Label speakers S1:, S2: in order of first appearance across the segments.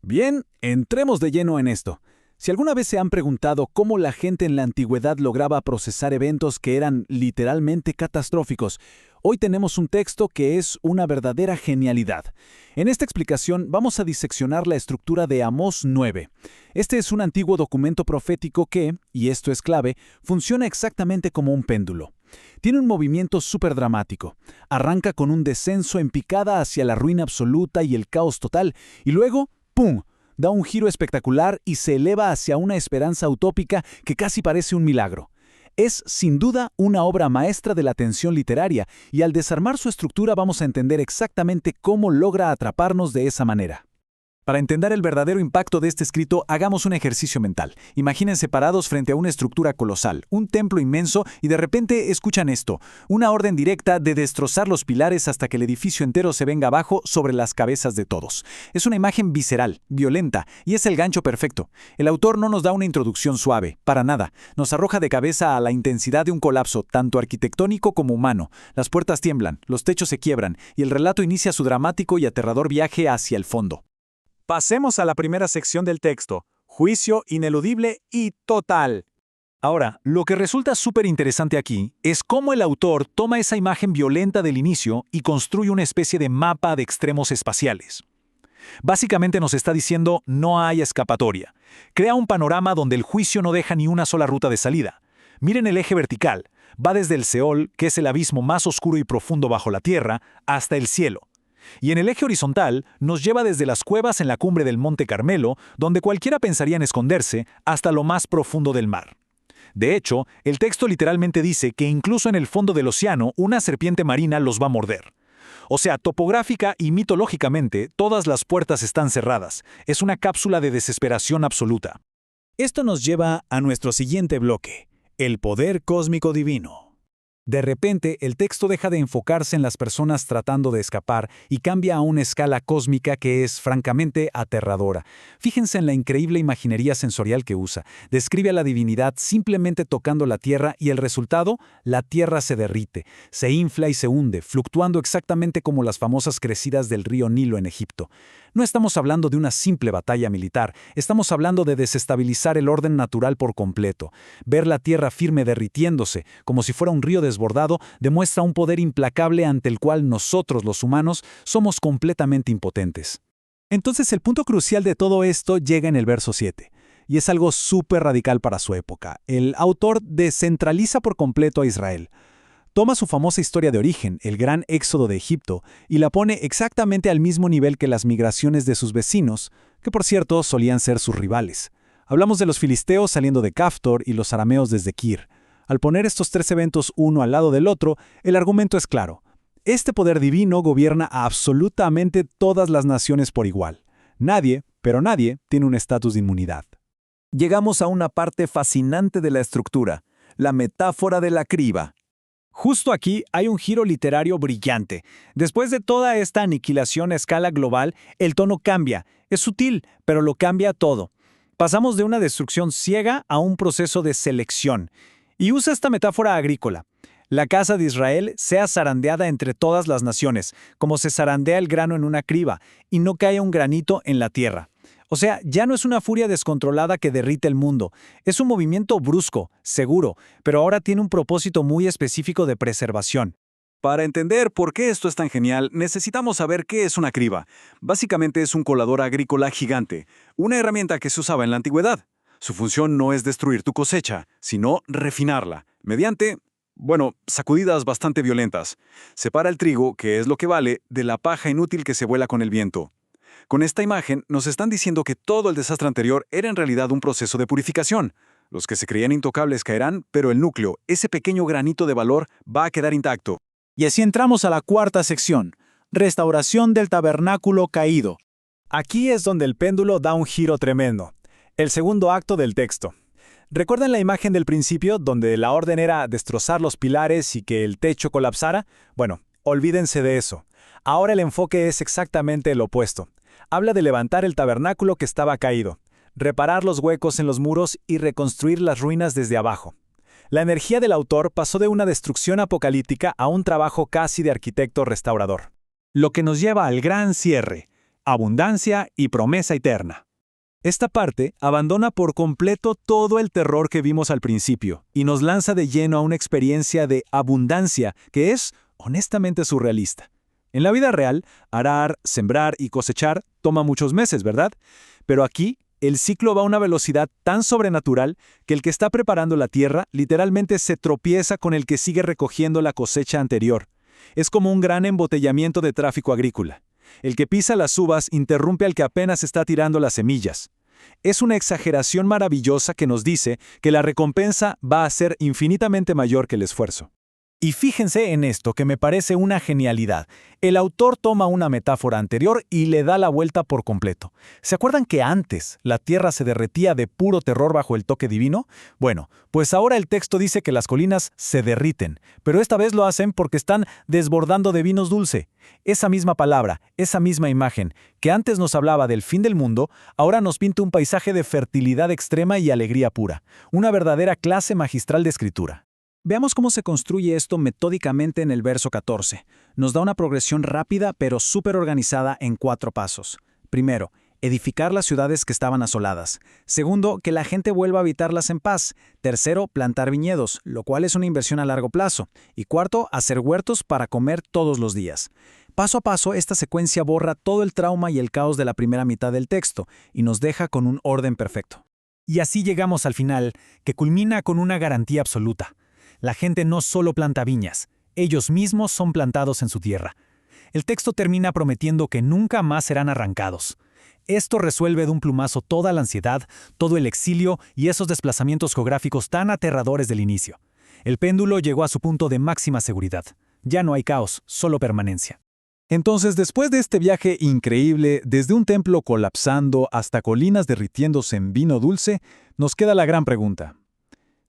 S1: Bien, entremos de lleno en esto. Si alguna vez se han preguntado cómo la gente en la antigüedad lograba procesar eventos que eran literalmente catastróficos, hoy tenemos un texto que es una verdadera genialidad. En esta explicación vamos a diseccionar la estructura de Amós 9. Este es un antiguo documento profético que, y esto es clave, funciona exactamente como un péndulo. Tiene un movimiento súper dramático. Arranca con un descenso en picada hacia la ruina absoluta y el caos total, y luego, ¡pum!, da un giro espectacular y se eleva hacia una esperanza utópica que casi parece un milagro. Es, sin duda, una obra maestra de la tensión literaria, y al desarmar su estructura vamos a entender exactamente cómo logra atraparnos de esa manera. Para entender el verdadero impacto de este escrito, hagamos un ejercicio mental. Imagínense parados frente a una estructura colosal, un templo inmenso, y de repente escuchan esto, una orden directa de destrozar los pilares hasta que el edificio entero se venga abajo sobre las cabezas de todos. Es una imagen visceral, violenta, y es el gancho perfecto. El autor no nos da una introducción suave, para nada. Nos arroja de cabeza a la intensidad de un colapso, tanto arquitectónico como humano. Las puertas tiemblan, los techos se quiebran, y el relato inicia su dramático y aterrador viaje hacia el fondo.
S2: Pasemos a la primera sección del texto, juicio ineludible y total.
S1: Ahora, lo que resulta súper interesante aquí es cómo el autor toma esa imagen violenta del inicio y construye una especie de mapa de extremos espaciales. Básicamente nos está diciendo no hay escapatoria. Crea un panorama donde el juicio no deja ni una sola ruta de salida. Miren el eje vertical. Va desde el Seol, que es el abismo más oscuro y profundo bajo la tierra, hasta el cielo. Y en el eje horizontal nos lleva desde las cuevas en la cumbre del Monte Carmelo, donde cualquiera pensaría en esconderse, hasta lo más profundo del mar. De hecho, el texto literalmente dice que incluso en el fondo del océano una serpiente marina los va a morder. O sea, topográfica y mitológicamente, todas las puertas están cerradas. Es una cápsula de desesperación absoluta. Esto nos lleva a nuestro siguiente bloque, el poder cósmico divino. De repente, el texto deja de enfocarse en las personas tratando de escapar y cambia a una escala cósmica que es, francamente, aterradora. Fíjense en la increíble imaginería sensorial que usa. Describe a la divinidad simplemente tocando la tierra y el resultado, la tierra se derrite, se infla y se hunde, fluctuando exactamente como las famosas crecidas del río Nilo en Egipto. No estamos hablando de una simple batalla militar, estamos hablando de desestabilizar el orden natural por completo. Ver la tierra firme derritiéndose, como si fuera un río desbordado, demuestra un poder implacable ante el cual nosotros, los humanos, somos completamente impotentes. Entonces el punto crucial de todo esto llega en el verso 7, y es algo súper radical para su época. El autor descentraliza por completo a Israel. Toma su famosa historia de origen, el gran éxodo de Egipto, y la pone exactamente al mismo nivel que las migraciones de sus vecinos, que por cierto solían ser sus rivales. Hablamos de los filisteos saliendo de Caftor y los arameos desde Kir. Al poner estos tres eventos uno al lado del otro, el argumento es claro. Este poder divino gobierna a absolutamente todas las naciones por igual. Nadie, pero nadie, tiene un estatus de inmunidad. Llegamos a una parte fascinante de la estructura, la metáfora de la criba. Justo aquí hay un giro literario brillante. Después de toda esta aniquilación a escala global, el tono cambia. Es sutil, pero lo cambia todo. Pasamos de una destrucción ciega a un proceso de selección. Y usa esta metáfora agrícola. La casa de Israel sea zarandeada entre todas las naciones, como se zarandea el grano en una criba, y no cae un granito en la tierra. O sea, ya no es una furia descontrolada que derrite el mundo. Es un movimiento brusco, seguro, pero ahora tiene un propósito muy específico de preservación. Para entender por qué esto es tan genial, necesitamos saber qué es una criba. Básicamente es un colador agrícola gigante, una herramienta que se usaba en la antigüedad. Su función no es destruir tu cosecha, sino refinarla, mediante, sacudidas bastante violentas. Separa el trigo, que es lo que vale, de la paja inútil que se vuela con el viento. Con esta imagen nos están diciendo que todo el desastre anterior era en realidad un proceso de purificación. Los que se creían intocables caerán, pero el núcleo, ese pequeño granito de valor, va a quedar intacto. Y así entramos a la cuarta sección, restauración del tabernáculo caído. Aquí es donde el péndulo da un giro tremendo. El segundo acto del texto. ¿Recuerdan la imagen del principio donde la orden era destrozar los pilares y que el techo colapsara? Bueno, olvídense de eso. Ahora el enfoque es exactamente el opuesto. Habla de levantar el tabernáculo que estaba caído, reparar los huecos en los muros y reconstruir las ruinas desde abajo. La energía del autor pasó de una destrucción apocalíptica a un trabajo casi de arquitecto restaurador. Lo que nos lleva al gran cierre.
S2: abundancia y promesa eterna.
S1: Esta parte abandona por completo todo el terror que vimos al principio y nos lanza de lleno a una experiencia de abundancia que es, honestamente, surrealista. En la vida real, arar, sembrar y cosechar toma muchos meses, ¿verdad? Pero aquí, el ciclo va a una velocidad tan sobrenatural que el que está preparando la tierra literalmente se tropieza con el que sigue recogiendo la cosecha anterior. Es como un gran embotellamiento de tráfico agrícola. El que pisa las uvas interrumpe al que apenas está tirando las semillas. Es una exageración maravillosa que nos dice que la recompensa va a ser infinitamente mayor que el esfuerzo. Y fíjense en esto que me parece una genialidad. El autor toma una metáfora anterior y le da la vuelta por completo. ¿Se acuerdan que antes la tierra se derretía de puro terror bajo el toque divino? Bueno, pues ahora el texto dice que las colinas se derriten, pero esta vez lo hacen porque están desbordando de vinos dulce. Esa misma palabra, esa misma imagen, que antes nos hablaba del fin del mundo, ahora nos pinta un paisaje de fertilidad extrema y alegría pura. Una verdadera clase magistral de escritura. Veamos cómo se construye esto metódicamente en el verso 14. Nos da una progresión rápida pero súper organizada en 4 pasos. Primero, edificar las ciudades que estaban asoladas. Segundo, que la gente vuelva a habitarlas en paz. Tercero, plantar viñedos, lo cual es una inversión a largo plazo. Y cuarto, hacer huertos para comer todos los días. Paso a paso, esta secuencia borra todo el trauma y el caos de la primera mitad del texto y nos deja con un orden perfecto. Y así llegamos al final, que culmina con una garantía absoluta. La gente no solo planta viñas, ellos mismos son plantados en su tierra. El texto termina prometiendo que nunca más serán arrancados. Esto resuelve de un plumazo toda la ansiedad, todo el exilio y esos desplazamientos geográficos tan aterradores del inicio. El péndulo llegó a su punto de máxima seguridad. Ya no hay caos, solo permanencia. Entonces, después de este viaje increíble, desde un templo colapsando hasta colinas derritiéndose en vino dulce, nos queda la gran pregunta.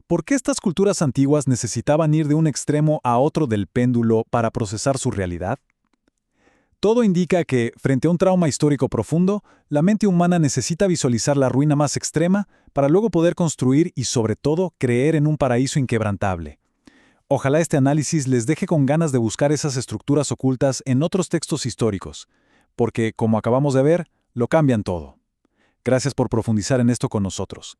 S1: ¿Por qué estas culturas antiguas necesitaban ir de un extremo a otro del péndulo para procesar su realidad? Todo indica que, frente a un trauma histórico profundo, la mente humana necesita visualizar la ruina más extrema para luego poder construir y, sobre todo, creer en un paraíso inquebrantable. Ojalá este análisis les deje con ganas de buscar esas estructuras ocultas en otros textos históricos, porque, como acabamos de ver, lo cambian todo. Gracias por profundizar en esto con nosotros.